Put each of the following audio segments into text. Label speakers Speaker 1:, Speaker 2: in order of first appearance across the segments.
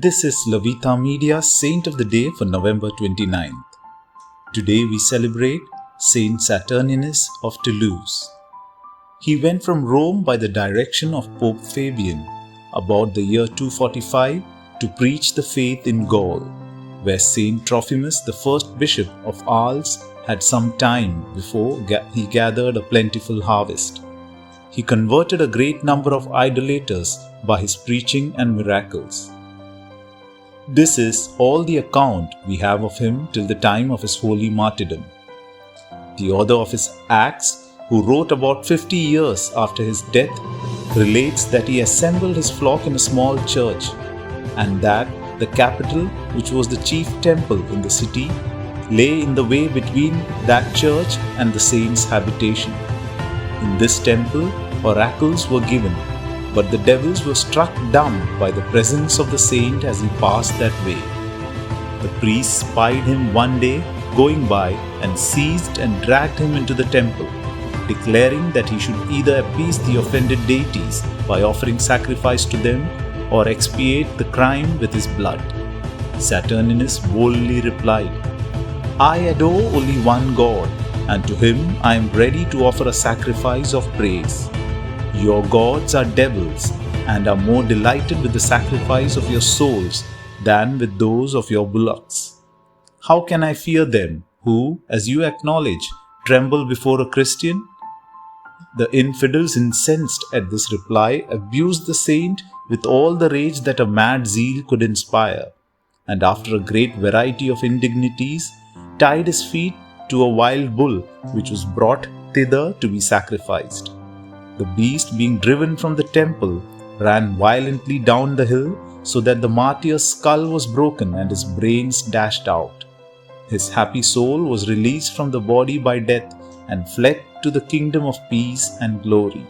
Speaker 1: This is La Vita Media's Saint of the Day for November 29th. Today we celebrate St.Saturninus of Toulouse. He went from Rome by the direction of Pope Fabian about the year 245 to preach the faith in Gaul, where Saint Trophimus, the first bishop of Arles, had some time before he gathered a plentiful harvest. He converted a great number of idolaters by his preaching and miracles. This is all the account we have of him till the time of his holy martyrdom. The author of his Acts, who wrote about 50 years after his death, relates that he assembled his flock in a small church, and that the Capitol, which was the chief temple in the city, lay in the way between that church and the saint's habitation. In this temple, oracles were given, but the devils were struck dumb by the presence of the saint as he passed that way. The priests spied him one day going by and seized and dragged him into the temple, declaring that he should either appease the offended deities by offering sacrifice to them or expiate the crime with his blood. Saturninus boldly replied, "I adore only one God, and to him I am ready to offer a sacrifice of praise. Your gods are devils, and are more delighted with the sacrifice of your souls than with those of your bullocks. How can I fear them who, as you acknowledge, tremble before a Christian?" The infidels, incensed at this reply, abused the saint with all the rage that a mad zeal could inspire, and after a great variety of indignities, tied his feet to a wild bull which was brought thither to be sacrificed. The beast, being driven from the temple, ran violently down the hill so that the martyr's skull was broken and his brains dashed out. His happy soul was released from the body by death and fled to the kingdom of peace and glory.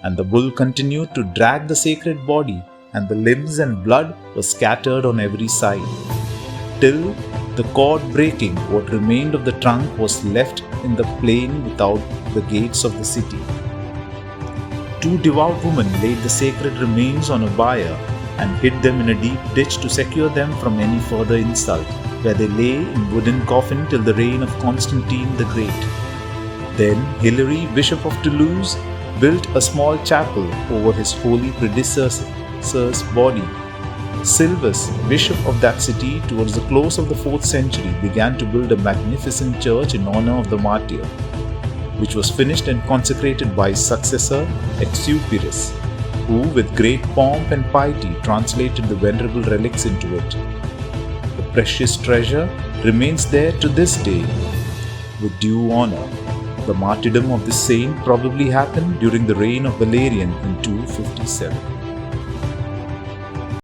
Speaker 1: And the bull continued to drag the sacred body, and the limbs and blood were scattered on every side, till, the cord breaking, what remained of the trunk was left in the plain without the gates of the city. Two devout women laid the sacred remains on a bier and hid them in a deep ditch to secure them from any further insult, where they lay in wooden coffin till the reign of Constantine the Great. Then Hilary, Bishop of Toulouse, built a small chapel over his holy predecessor's body. Silvus, Bishop of that city, towards the close of the 4th century, began to build a magnificent church in honor of the martyr, which was finished and consecrated by his successor Exuperus, who with great pomp and piety translated the venerable relics into it. The precious treasure remains there to this day with due honor. The martyrdom of this saint probably happened during the reign of Valerian in 257.